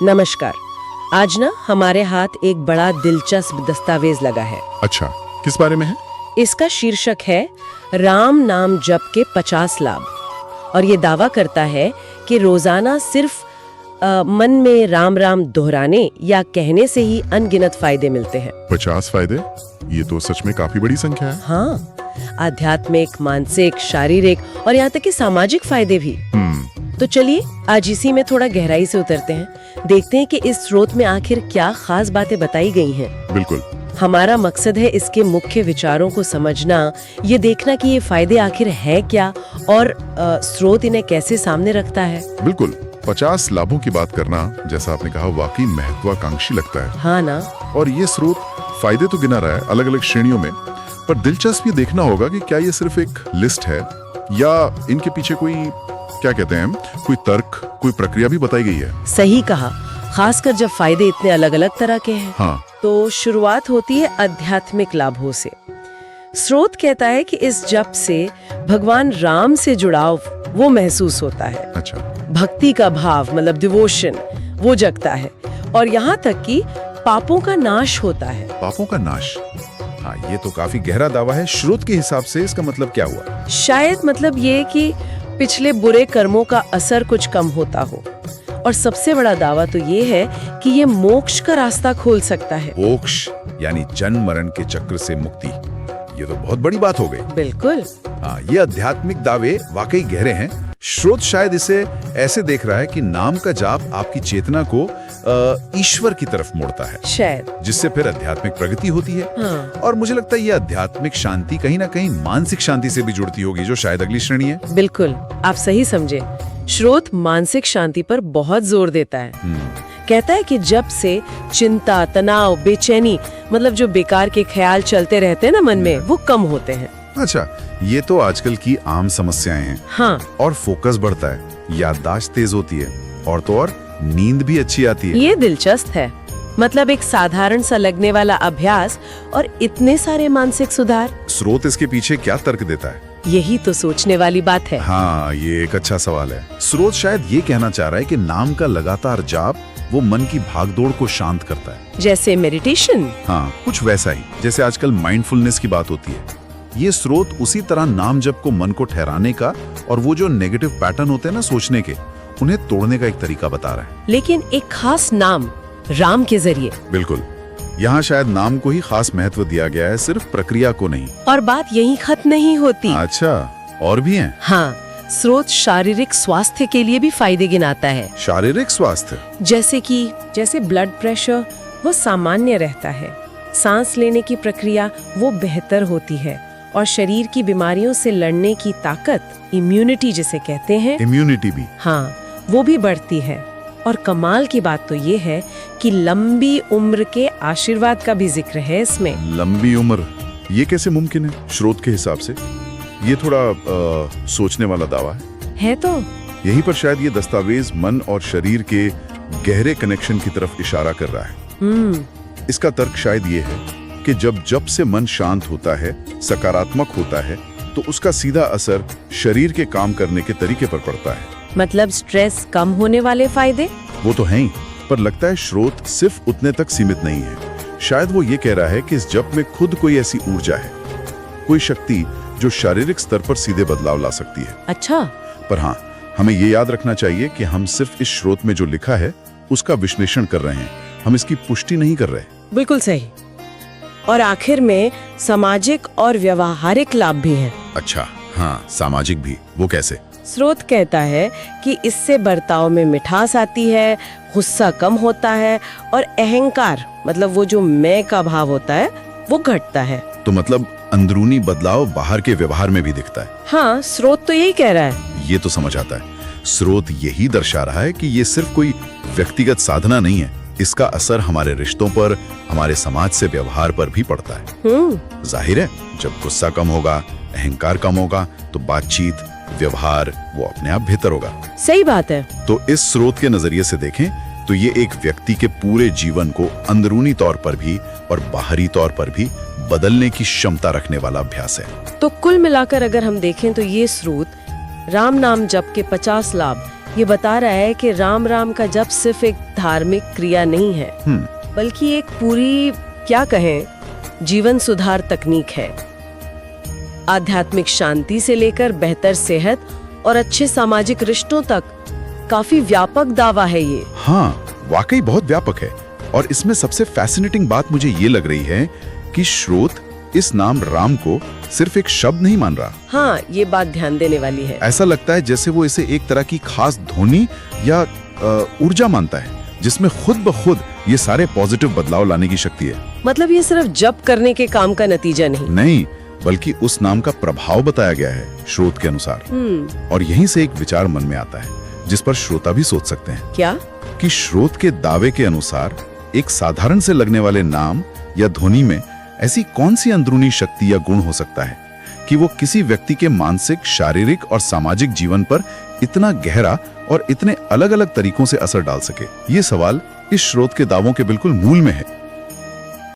नमस्कार। आज ना हमारे हाथ एक बड़ा दिलचस्प दस्तावेज लगा है। अच्छा, किस बारे में है? इसका शीर्षक है राम नाम जप के 50 लाभ और ये दावा करता है कि रोजाना सिर्फ मन में राम राम दोहराने या कहने से ही अनगिनत फायदे मिलते हैं। 50 फायदे? ये तो सच में काफी बड़ी संख्या है। हाँ, आध्यात्मिक, मानसिक, शारीरिक और यहाँ तक कि सामाजिक फायदे भी। तो चलिए आज इसी में थोड़ा गहराई से उतरते हैं, देखते हैं कि इस स्रोत में आखिर क्या खास बातें बताई गई हैं। बिल्कुल। हमारा मकसद है इसके मुख्य विचारों को समझना, ये देखना कि ये फायदे आखिर है क्या और स्रोत इन्हें कैसे सामने रखता है। बिल्कुल, 50 लाभों की बात करना, जैसा आपने कहा, वाकई महत्वाकांक्षी लगता है। हाँ ना। और ये स्रोत फायदे तो गिना रहा है अलग अलग श्रेणियों में, पर दिलचस्प ये देखना होगा कि क्या ये सिर्फ एक लिस्ट है या इनके पीछे कोई, क्या कहते हैं, कोई तर्क, कोई प्रक्रिया भी बताई गई है। सही कहा, खासकर जब फायदे इतने अलग अलग तरह के हैं। हाँ। तो शुरुआत होती है आध्यात्मिक लाभों से। स्रोत कहता है कि इस जप से भगवान राम से जुड़ाव वो महसूस होता है। अच्छा। भक्ति का भाव मतलब डिवोशन वो जगता है और यहाँ तक कि पापों का नाश होता है। पापों का नाश? हाँ, ये तो काफी गहरा दावा है। स्रोत के हिसाब से इसका मतलब क्या हुआ? शायद मतलब ये कि पिछले बुरे कर्मों का असर कुछ कम होता हो। और सबसे बड़ा दावा तो ये है कि ये मोक्ष का रास्ता खोल सकता है। मोक्ष यानी जन्म मरण के चक्र से मुक्ति, ये तो बहुत बड़ी बात हो गई। बिल्कुल। हाँ, ये आध्यात्मिक दावे वाकई गहरे हैं। स्रोत शायद इसे ऐसे देख रहा है कि नाम का जाप आपकी चेतना को ईश्वर की तरफ मोड़ता है, शायद, जिससे फिर आध्यात्मिक प्रगति होती है। हाँ। और मुझे लगता है ये आध्यात्मिक शांति कहीं ना कहीं मानसिक शांति से भी जुड़ती होगी, जो शायद अगली श्रेणी है। बिल्कुल, आप सही समझे। स्रोत मानसिक शांति पर बहुत जोर देता है। कहता है कि जब से चिंता, तनाव, बेचैनी मतलब जो बेकार के ख्याल चलते रहते हैं ना मन में, वो कम होते हैं। अच्छा, ये तो आजकल की आम समस्याएं हैं। हाँ। और फोकस बढ़ता है, याददाश्त तेज होती है और तो और नींद भी अच्छी आती है। ये दिलचस्प है। मतलब एक साधारण सा लगने वाला अभ्यास और इतने सारे मानसिक सुधार। स्रोत इसके पीछे क्या तर्क देता है? यही तो सोचने वाली बात है। हाँ, ये एक अच्छा सवाल है। स्रोत शायद ये कहना चाह रहा है कि नाम का लगातार जाप वो मन की भागदौड़ को शांत करता है। जैसे मेडिटेशन। हाँ, कुछ वैसा ही, जैसे आजकल माइंडफुलनेस की बात होती है। ये स्रोत उसी तरह नाम जप को मन को ठहराने का और वो जो नेगेटिव पैटर्न होते हैं ना सोचने के, उन्हें तोड़ने का एक तरीका बता रहा है। लेकिन एक खास नाम, राम के जरिए। बिल्कुल, यहाँ शायद नाम को ही खास महत्व दिया गया है, सिर्फ प्रक्रिया को नहीं। और बात यही खत्म नहीं होती। अच्छा, और भी हैं? हाँ, स्रोत शारीरिक स्वास्थ्य के लिए भी फायदे गिनाता है। शारीरिक स्वास्थ्य? जैसे ब्लड प्रेशर वो सामान्य रहता है, सांस लेने की प्रक्रिया वो बेहतर होती है और शरीर की बीमारियों से लड़ने की ताकत, इम्यूनिटी जिसे कहते हैं, इम्यूनिटी भी? हाँ, वो भी बढ़ती है। और कमाल की बात तो ये है कि लंबी उम्र के आशीर्वाद का भी जिक्र है इसमें। लंबी उम्र, ये कैसे मुमकिन है स्रोत के हिसाब से? ये थोड़ा सोचने वाला दावा है तो। यहीं पर शायद ये दस्तावेज मन और शरीर के गहरे कनेक्शन की तरफ इशारा कर रहा है। इसका तर्क शायद ये है कि जब से मन शांत होता है, सकारात्मक होता है, तो उसका सीधा असर शरीर के काम करने के तरीके पर पड़ता है। मतलब स्ट्रेस कम होने वाले फायदे? वो तो हैं ही, पर लगता है स्रोत सिर्फ उतने तक सीमित नहीं है। शायद वो ये कह रहा है कि इस जप में खुद कोई ऐसी ऊर्जा है, कोई शक्ति जो शारीरिक स्तर पर सीधे बदलाव ला सकती है। अच्छा। पर हाँ, हमें ये याद रखना चाहिए कि हम सिर्फ इस स्रोत में जो लिखा है उसका विश्लेषण कर रहे हैं, हम इसकी पुष्टि नहीं कर रहे। बिल्कुल सही। और आखिर में सामाजिक और व्यवहारिक लाभ भी हैं। अच्छा, हाँ, सामाजिक भी, वो कैसे? स्रोत कहता है कि इससे बर्ताव में मिठास आती है, गुस्सा कम होता है और अहंकार मतलब वो जो मैं का भाव होता है वो घटता है। तो मतलब अंदरूनी बदलाव बाहर के व्यवहार में भी दिखता है। हाँ, स्रोत तो यही कह रहा है। ये तो समझ आता है। स्रोत यही दर्शा रहा है कि ये सिर्फ कोई व्यक्तिगत साधना नहीं है, इसका असर हमारे रिश्तों पर, हमारे समाज से व्यवहार पर भी पड़ता है। जाहिर है, जब गुस्सा कम होगा, अहंकार कम होगा, तो बातचीत, व्यवहार वो अपने आप बेहतर होगा। सही बात है। तो इस स्रोत के नजरिए से देखें तो ये एक व्यक्ति के पूरे जीवन को अंदरूनी तौर पर भी और बाहरी तौर पर भी बदलने की क्षमता रखने वाला अभ्यास है। तो कुल मिलाकर अगर हम देखें तो ये स्रोत राम नाम जप के 50 लाभ ये बता रहा है कि राम राम का जप सिर्फ एक धार्मिक क्रिया नहीं है, बल्कि एक पूरी, क्या कहें, जीवन सुधार तकनीक है। आध्यात्मिक शांति से लेकर बेहतर सेहत और अच्छे सामाजिक रिश्तों तक काफी व्यापक दावा है ये। हाँ, वाकई बहुत व्यापक है। और इसमें सबसे फैसिनेटिंग बात मुझे ये लग रही है कि स्रोत इस नाम राम को सिर्फ एक शब्द नहीं मान रहा। हाँ, ये बात ध्यान देने वाली है। ऐसा लगता है जैसे वो इसे एक तरह की खास ध्वनि या ऊर्जा मानता है, जिसमें खुद ब खुद ये सारे पॉजिटिव बदलाव लाने की शक्ति है। मतलब ये सिर्फ जप करने के काम का नतीजा नहीं, बल्कि उस नाम का प्रभाव बताया गया है स्रोत के अनुसार। और यहीं से एक विचार मन में आता है जिस पर श्रोता भी सोच सकते हैं। क्या? कि स्रोत के दावे के अनुसार एक साधारण से लगने वाले नाम या ध्वनि में ऐसी कौन सी अंदरूनी शक्ति या गुण हो सकता है कि वो किसी व्यक्ति के मानसिक, शारीरिक और सामाजिक जीवन पर इतना गहरा और इतने अलग अलग तरीकों से असर डाल सके। ये सवाल इस स्रोत के दावों के बिल्कुल मूल में है।